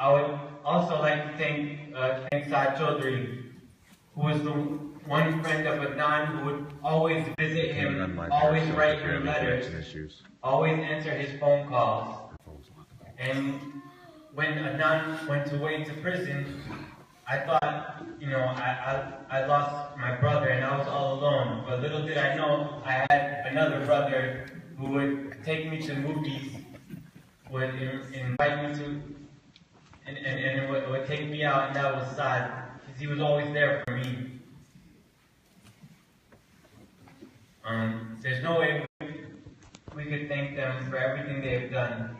I would also like to thank Saad Chaudhry, who was the one friend of Adnan who would always visit him, always write him letters, always answer his phone calls. And when Adnan went away to prison, I thought, I lost my brother and I was all alone. But little did I know, I had another brother who would take me to movies, would invite me to, and would take me out, and that was Saad, because he was always there for me. There's no way we could thank them for everything they've done.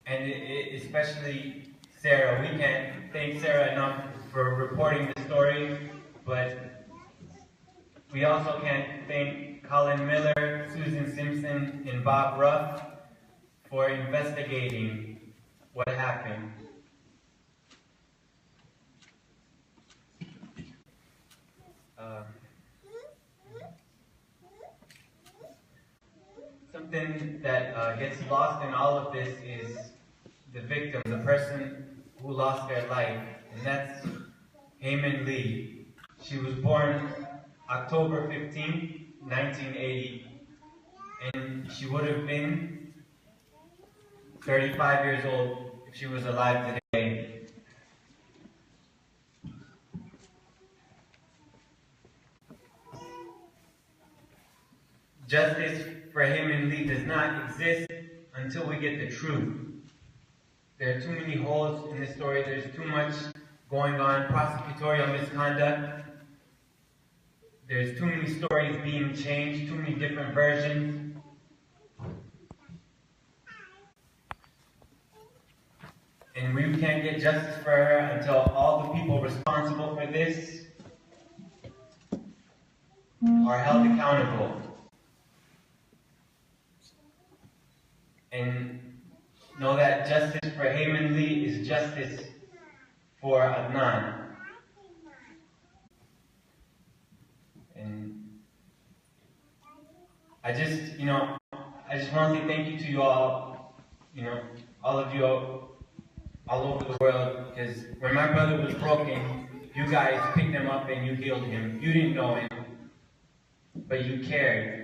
And especially Sarah. We can't thank Sarah enough for reporting the story, but we also can't thank Colin Miller, Susan Simpson, and Bob Ruff for investigating what happened. Something that gets lost in all of this is the victim, the person who lost their life, and that's Heyman Lee. She was born October 15, 1980, and she would have been 35 years old if she was alive today. Justice for Heyman Lee does not exist until we get the truth. There are too many holes in this story. There's too much going on, prosecutorial misconduct. There's too many stories being changed, too many different versions. And we can't get justice for her until all the people responsible for this are held accountable. And know that justice for Heyman Lee is justice for Adnan. And I just want to say thank you to you all, all of you all over the world, because when my brother was broken, you guys picked him up and you healed him. You didn't know him, but you cared.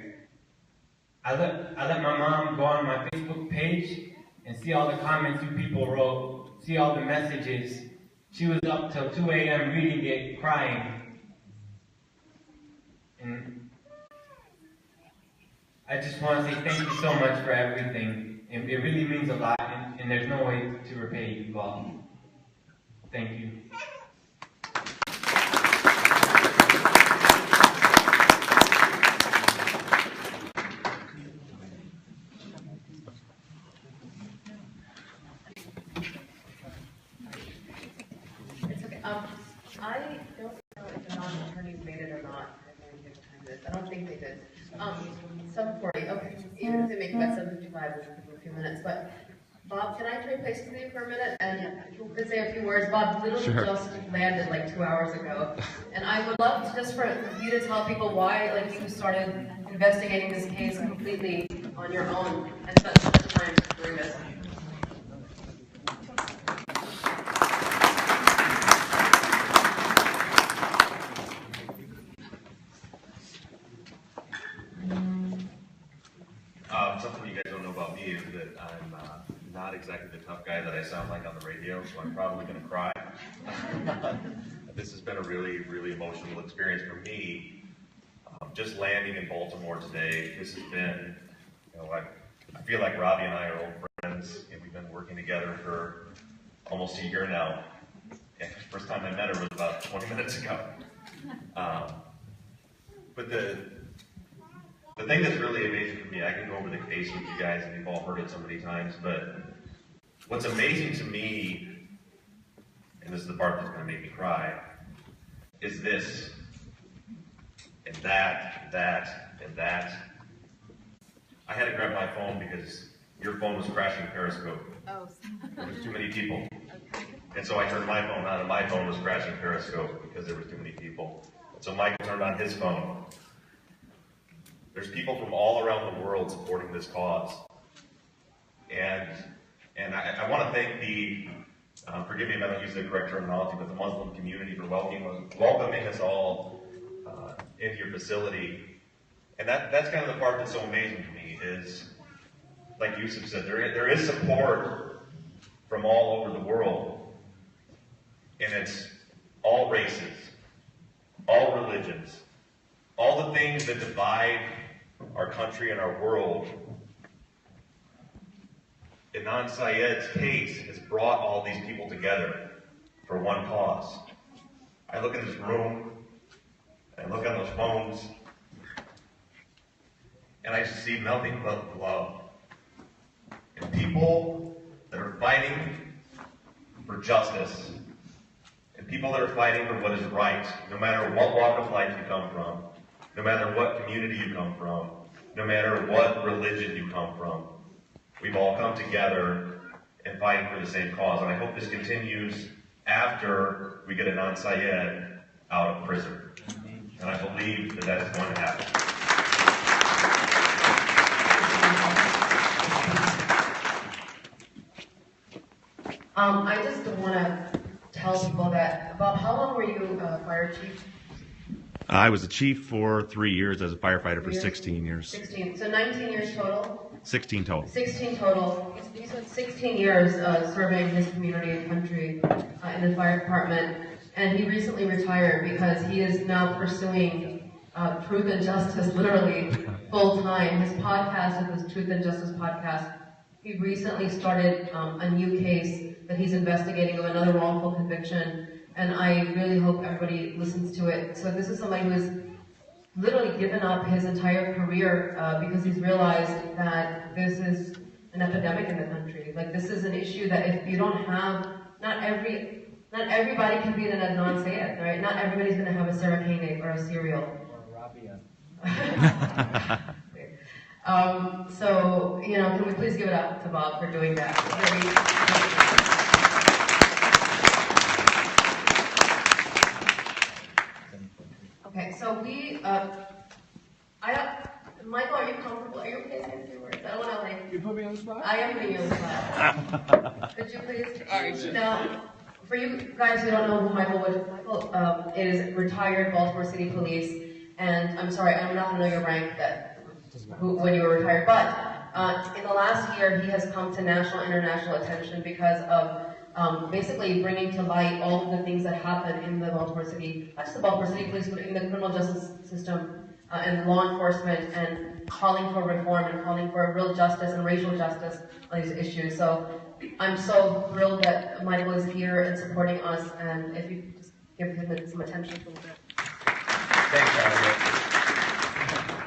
I let my mom go on my Facebook page and see all the comments you people wrote, see all the messages. She was up till 2 a.m. reading it, crying. And I just want to say thank you so much for everything. It really means a lot, and there's no way to repay you all. Thank you. I don't know if the non-attorneys made it or not. I don't think they did. 7:40. Okay. Even if they make it by 7:55, which will give them a few minutes. But Bob, can I trade places with you for a minute and say a few words? Bob literally just landed like 2 hours ago, and I would love to just for you to tell people why, like, you started investigating this case completely on your own and spent so much time doing this. Something you guys don't know about me is that I'm not exactly the tough guy that I sound like on the radio, so I'm probably going to cry. This has been a really, really emotional experience for me. Just landing in Baltimore today, this has been, I feel like Robbie and I are old friends, and we've been working together for almost a year now. And the first time I met her was about 20 minutes ago. But the thing that's really amazing for me, I can go over the case with you guys, and you've all heard it so many times, but what's amazing to me, and this is the part that's going to make me cry, is this, and that, and that. I had to grab my phone because your phone was crashing Periscope. Oh. There was too many people. And so I turned my phone on, and my phone was crashing Periscope because there was too many people. And so Mike turned on his phone. There's people from all around the world supporting this cause. And And I want to thank the, forgive me if I don't use the correct terminology, but the Muslim community for welcoming us all into your facility. And that's kind of the part that's so amazing to me is, like Yusuf said, there is support from all over the world. And it's all races, all religions, all the things that divide our country and our world. Adnan Syed's case has brought all these people together for one cause. I look in this room, I look on those phones, and I just see nothing but love. And people that are fighting for justice, and people that are fighting for what is right, no matter what walk of life you come from, no matter what community you come from, no matter what religion you come from. We've all come together and fighting for the same cause. And I hope this continues after we get Adnan Syed out of prison. And I believe that that is going to happen. I just want to tell people that, about how long were you fire chief? I was a chief for 3 years, as a firefighter for 16 years. 16, so 19 years total? 16 total. 16 total. He spent 16 years serving his community and country in the fire department, and he recently retired because he is now pursuing truth and justice literally full time. His podcast is his Truth and Justice podcast. He recently started a new case that he's investigating of another wrongful conviction, and I really hope everybody listens to it. So this is somebody who has literally given up his entire career because he's realized that this is an epidemic in the country. Like, this is an issue that if you don't have, not everybody can be an Adnan Syed, right? Not everybody's going to have a Sarah Koenig or a Serial. Or a Rabia. So, you know, can we please give it up to Bob for doing that? Okay, so Michael, are you comfortable? Are you okay saying a few words? I don't want to, like... You put me on the spot? I am putting you on the spot. Could you please? All right. Now, for you guys who don't know who Michael is retired Baltimore City Police, and I'm sorry, I'm not going to know your rank when you were retired, but in the last year, he has come to national and international attention because of basically bringing to light all of the things that happen in the Baltimore City, not just the Baltimore City Police, but in the criminal justice system and law enforcement, and calling for reform and calling for real justice and racial justice on these issues. So I'm so thrilled that Michael is here and supporting us, and if you just give him some attention for a little bit. Thanks, Abigail.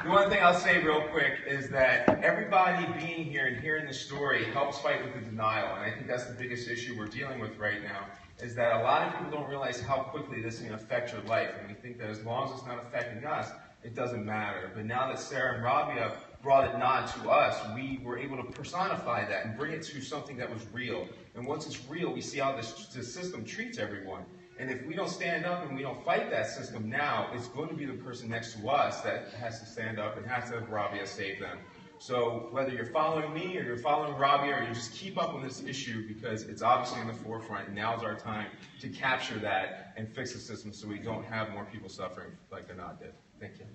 The one thing I'll say real quick is that everybody being here and hearing the story helps fight with the denial, and I think that's the biggest issue we're dealing with right now, is that a lot of people don't realize how quickly this can affect your life, and we think that as long as it's not affecting us, it doesn't matter. But now that Sarah and Rabia brought it nod to us, we were able to personify that and bring it to something that was real. And once it's real, we see how this system treats everyone. And if we don't stand up and we don't fight that system now, it's going to be the person next to us that has to stand up and has to have Rabia save them. So whether you're following me or you're following Rabia, or you just keep up with this issue because it's obviously in the forefront, now's our time to capture that and fix the system so we don't have more people suffering like Adnan did. Thank you.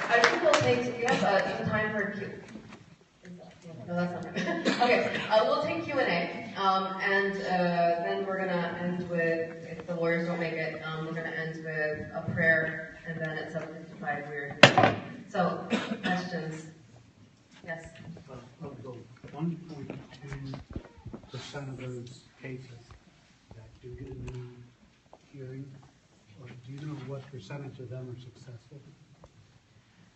I think we'll take, we have some time for Q. No, that's not right. Okay, we'll take Q&A, and then we're going to end with, if the lawyers don't make it, we're going to end with a prayer, and then at 7:55 we're. So, questions? Yes? Of the 1.2% of those cases that do get a new hearing, or do you know what percentage of them are successful?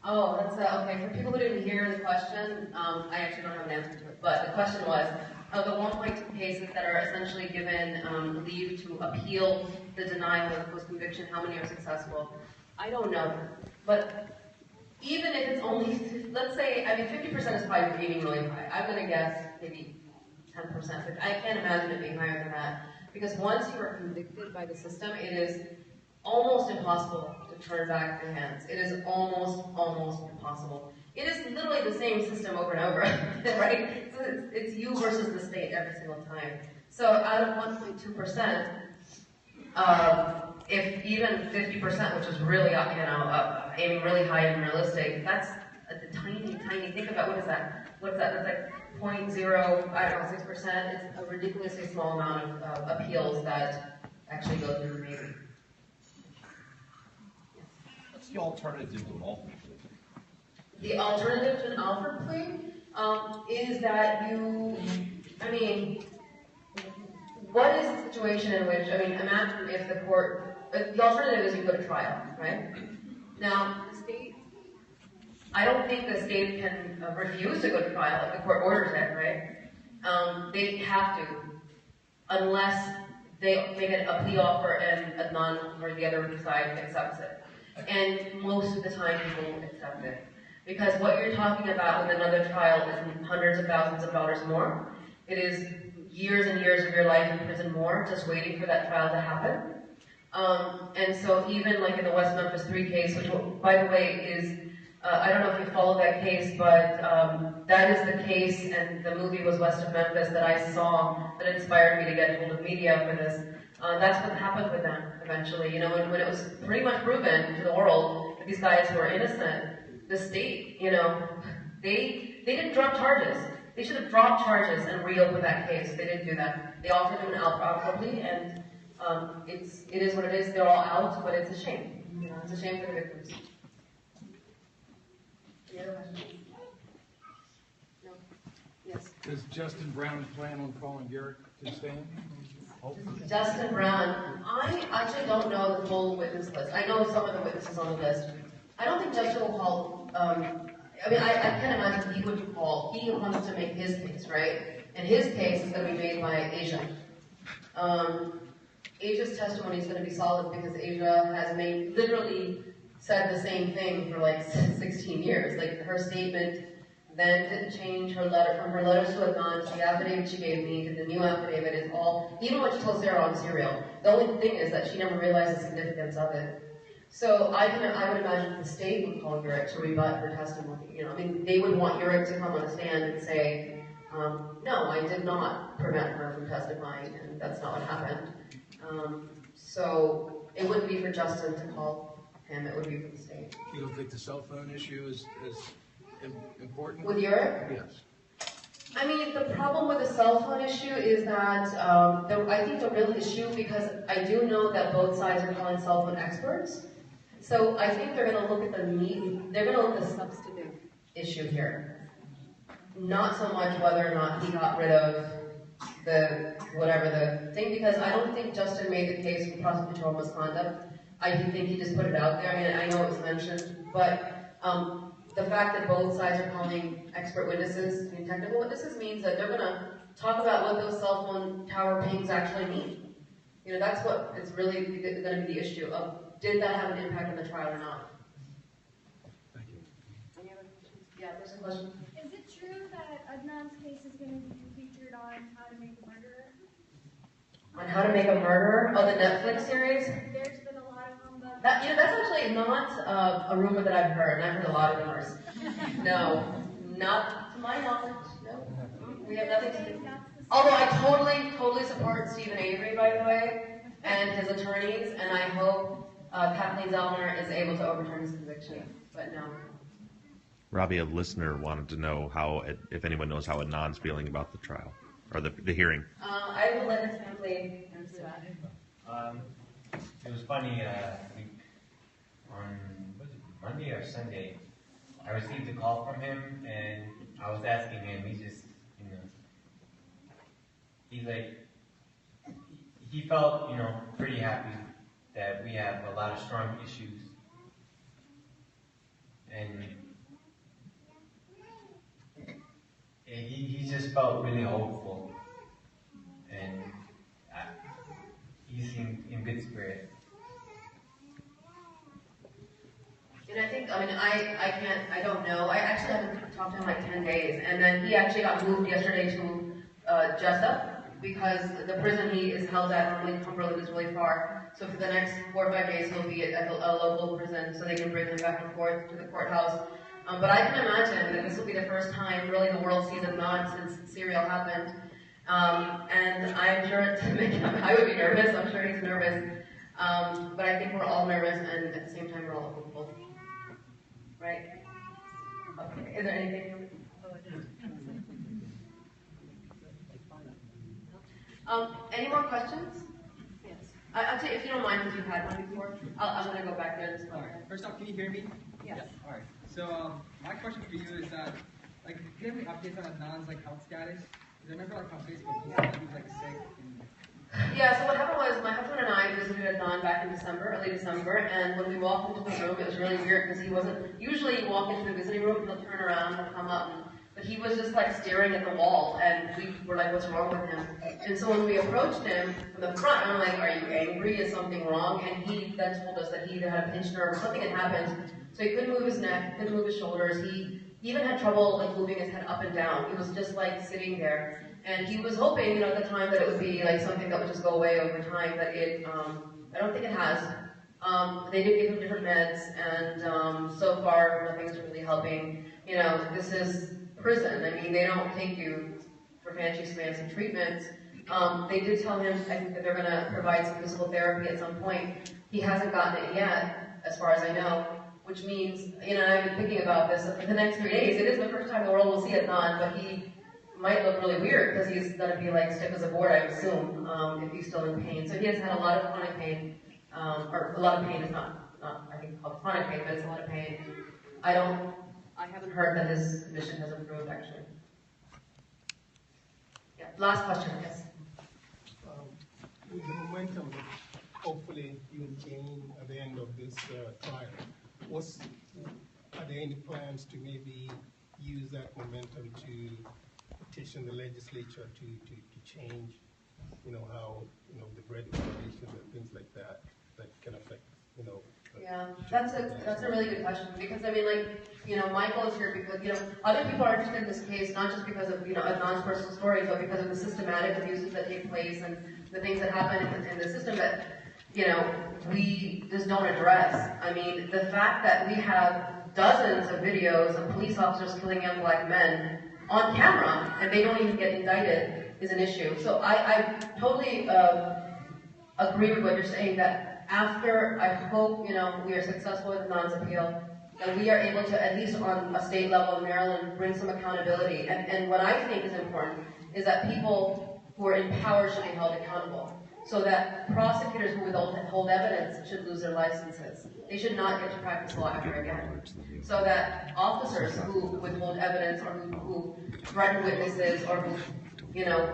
Oh, that's okay. For people who didn't hear the question, I actually don't have an answer to it. But the question was, of the 1.2 cases that are essentially given leave to appeal the denial of post-conviction, how many are successful? I don't know. But even if it's only, let's say, I mean, 50% is probably being really high. I'm going to guess maybe 10%. I can't imagine it being higher than that. Because once you are convicted by the system, it is almost impossible to to turn back the hands. It is almost impossible. It is literally the same system over and over, right? So it's you versus the state every single time. So out of 1.2%, if even 50%, which is really, aiming really high and realistic, that's a tiny, think about what is that? What's that? That's like 6%. It's a ridiculously small amount of appeals that actually go through maybe. What's the alternative to an Alford plea? The alternative to an Alford plea is that what is the situation in which, imagine if the court, the alternative is you go to trial, right? Now, the state, I don't think the state can refuse to go to trial if the court orders it, right? They have to, unless they make a plea offer and Adnan or the other side accepts it. And most of the time people won't accept it. Because what you're talking about with another trial is hundreds of thousands of dollars more. It is years and years of your life in prison more, just waiting for that trial to happen. And so even like in the West Memphis 3 case, which by the way is, I don't know if you follow that case, but that is the case, and the movie was West of Memphis that I saw that inspired me to get hold of media for this. That's what happened with them eventually. You know, when it was pretty much proven to the world that these guys were innocent, the state, you know, they didn't drop charges. They should have dropped charges and reopened that case. They didn't do that. They offered them an Alford plea, and it is what it is. They're all out, but it's a shame. You know, it's a shame for the victims. Any other questions? No? Yes. Does Justin Brown plan on calling Garrett to stand? Justin Brown, I actually don't know the full witness list. I know some of the witnesses on the list. I don't think Justin will call, I can't imagine he would call. He wants to make his case, right? And his case is going to be made by Asia. Asia's testimony is going to be solid because Asia has literally said the same thing for like 16 years. Like her statement then didn't change. Her letter, from her letters to Adnan to the affidavit she gave me to the new affidavit is all, even what she told Sarah on Serial. The only thing is that she never realized the significance of it. So I would imagine the state would call Urich to rebut her testimony. You know, I mean, they would want Urich to come on a stand and say, no, I did not prevent her from testifying, and that's not what happened. So it wouldn't be for Justin to call him, it would be for the state. You don't think the cell phone issue is important? With Urich? Yes. I mean, the problem with the cell phone issue is that, I think the real issue, because I do know that both sides are calling cell phone experts, so I think they're going to look at the need, they're going to look at the substantive issue here. Not so much whether or not he got rid of the thing, because I don't think Justin made the case for prosecutorial misconduct. I do think he just put it out there. I mean, I know it was mentioned, but the fact that both sides are calling expert witnesses, I mean, technical witnesses, means that they're going to talk about what those cell phone tower pings actually mean. You know, that's what it's really going to be the issue of, did that have an impact on the trial or not? Thank you. Any other questions? Yeah, there's a question. Is it true that Adnan's case is going to be featured on How to Make a Murderer? On How to Make a Murderer? Oh, the Netflix series? There's been a lot of humbug. That's actually not a rumor that I've heard, and I've heard a lot of rumors. No, not to my knowledge. No, we have nothing to do. Although I totally support Stephen Avery, by the way, and his attorneys, and I hope Kathleen Zellner is able to overturn his conviction. But no. Robbie, a listener wanted to know if anyone knows how Adnan's feeling about the trial or the hearing. I will let his family answer that. It was funny, on Monday or Sunday, I received a call from him, and I was asking him, he felt, pretty happy that we have a lot of strong issues. And he just felt really hopeful, and he seemed in good spirit. And I think, I don't know. I actually haven't talked to him in like 10 days. And then he actually got moved yesterday to Jessup. because the prison he is held at normally Cumberland is really far. So for the next 4 or 5 days, he'll be at a local prison, so they can bring him back and forth to the courthouse. But I can imagine that this will be the first time really the world sees Adnan since Serial happened. And I'm sure I would be nervous, I'm sure he's nervous. But I think we're all nervous, and at the same time we're all hopeful. Right? Okay, is there anything? Any more questions? Yes. I'll tell you, if you don't mind, because you've had one before, I'm going to go back there this morning. First off, can you hear me? Yes. All right. So my question for you is that, like, do you have any updates on Adnan's like health status? Because I remember like on Facebook he said he was like sick. Yeah. So what happened was my husband and I visited Adnan back in December, early December, and when we walked into the room, it was really weird because he wasn't. Usually, you walk into the visiting room, he'll turn around, he'll come up, but he was just like staring at the wall, and we were like, "What's wrong with him?" And so when we approached him from the front, I'm like, "Are you angry? Is something wrong?" And he then told us that he either had a pinched nerve or something had happened. So he couldn't move his neck, couldn't move his shoulders. He even had trouble like moving his head up and down. He was just like sitting there. And he was hoping, at the time that it would be like something that would just go away over time, but I don't think it has. They did give him different meds, and so far nothing's really helping. This is prison. I mean, they don't take you for fancy treatments. They did tell him, I think, that they're going to provide some physical therapy at some point. He hasn't gotten it yet, as far as I know, which means, I've been thinking about this. For the next 3 days, it is the first time the world will see Adnan, but he might look really weird because he's going to be like stiff as a board, I assume, if he's still in pain. So he has had a lot of chronic pain, or a lot of pain is not I think called chronic pain, but it's a lot of pain. I haven't heard that his condition has improved, actually. Yeah, last question, yes. With the momentum that hopefully you will gain at the end of this trial, are there any plans to maybe use that momentum to petition the legislature to change, how, the bread regulations and things like that can affect, Yeah, that's a really good question, because Michael is here because, other people are interested in this case, not just because of, Adnan's personal story, but because of the systematic abuses that take place and the things that happen in the system that, we just don't address. I mean, the fact that we have dozens of videos of police officers killing young black men on camera, and they don't even get indicted, is an issue. So I totally agree with what you're saying, that after, I hope, we are successful with Adnan's appeal, that we are able to, at least on a state level in Maryland, bring some accountability. And what I think is important is that people who are in power should be held accountable, so that prosecutors who withhold evidence should lose their licenses. They should not get to practice law ever again. So that officers who withhold evidence or who threaten witnesses or who,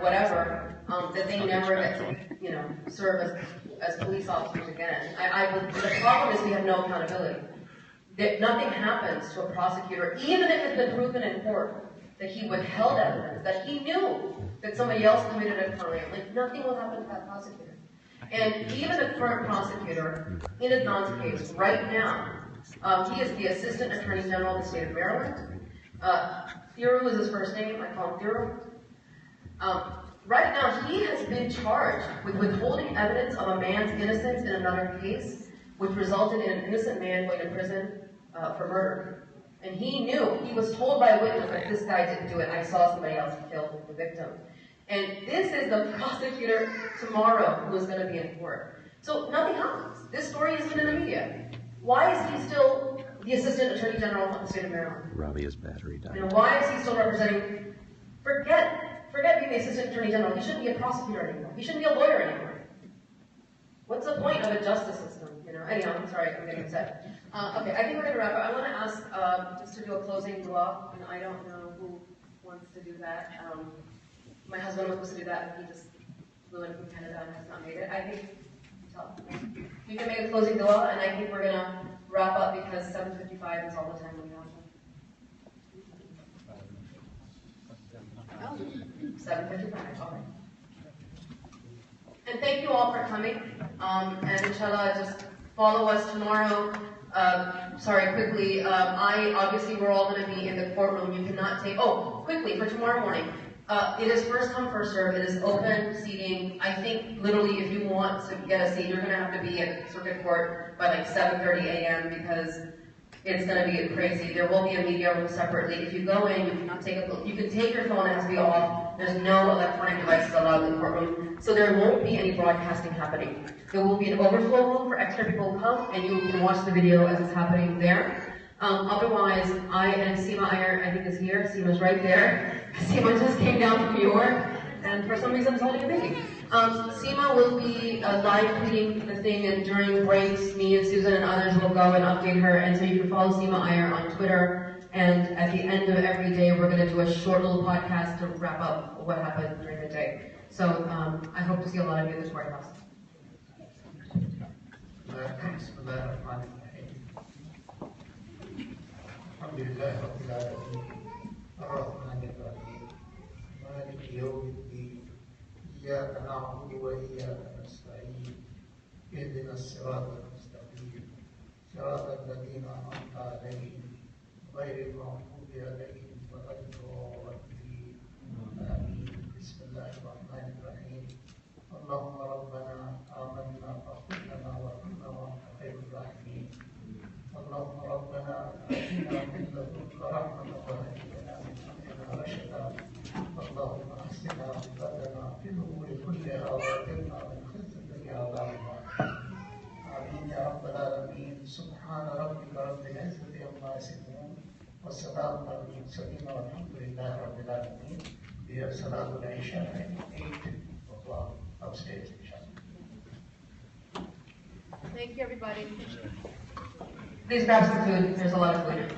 whatever, that they never get to, serve as police officers again. The problem is we have no accountability. Nothing happens to a prosecutor, even if it's been proven in court that he withheld evidence, that he knew that somebody else committed a crime. Like, nothing will happen to that prosecutor. And even the current prosecutor in Adnan's case right now, he is the Assistant Attorney General of the state of Maryland. Thiru is his first name. I call him Thiru. Right now, he has been charged with withholding evidence of a man's innocence in another case, which resulted in an innocent man going to prison for murder. And he knew, he was told by a witness that this guy didn't do it. I saw somebody else kill the victim. And this is the prosecutor tomorrow who is going to be in court. So nothing happens. This story has been in the media. Why is he still the Assistant Attorney General of the state of Maryland? Robbie's battery died. Why is he still representing? Forget being the Assistant Attorney General. He shouldn't be a prosecutor anymore. He shouldn't be a lawyer anymore. What's the point of a justice system? Anyhow, I'm sorry, I'm getting upset. Okay, I think we're going to wrap up. I want to ask just to do a closing dua, and I don't know who wants to do that. My husband was supposed to do that, but he just flew in from Canada and has not made it. I think you can make a closing dua, and I think we're going to wrap up because 7:55 is all the time we have. 7:55, all right. And thank you all for coming. And inshallah, just follow us tomorrow. Quickly, we're all going to be in the courtroom. You cannot take, quickly, for tomorrow morning. It is first come, first serve. It is open seating. I think literally if you want to get a seat, you're gonna have to be at circuit court by like 7:30 a.m. because it's gonna be crazy. There will be a media room separately. If you go in, you can take your phone, it has to be off. There's no electronic devices allowed in the courtroom. So there won't be any broadcasting happening. There will be an overflow room for extra people to come, and you can watch the video as it's happening there. Otherwise, I and Seema Iyer, I think is here. Seema's right there. Seema just came down from New York, and for some reason is holding a baby. Seema will be live tweeting the thing, and during breaks, me and Susan and others will go and update her, and so you can follow Seema Iyer on Twitter, and at the end of every day, we're going to do a short little podcast to wrap up what happened during the day. So I hope to see a lot of you at this courthouse. الحمد لله رب العالمين الرحمن الرحيم مالك يوم الدين إياك نعبد وإياك نستعين اهدنا الصراط المستقيم صراط الذين أنعمت عليهم غير المغضوب عليهم ولا الضالين آمين بسم الله الرحمن الرحيم اللهم ربنا آمنا فاغفر لنا وارحمنا وأنت خير الراحمين اللهم ربنا آتنا من لدنك رحمة وهب لنا من أمرنا رشدا اللهم أحسن عاقبتنا في الأمور كلها وأجرنا من خزي الدنيا وعذاب النار آمين يا رب العالمين سبحان ربك رب العزة عما يصفون والسلام على المرسلين والحمد لله رب العالمين. We have Salat al-Isha at 8 o'clock upstairs, inshallah. Thank you, everybody. Please grab some food. There's a lot of food.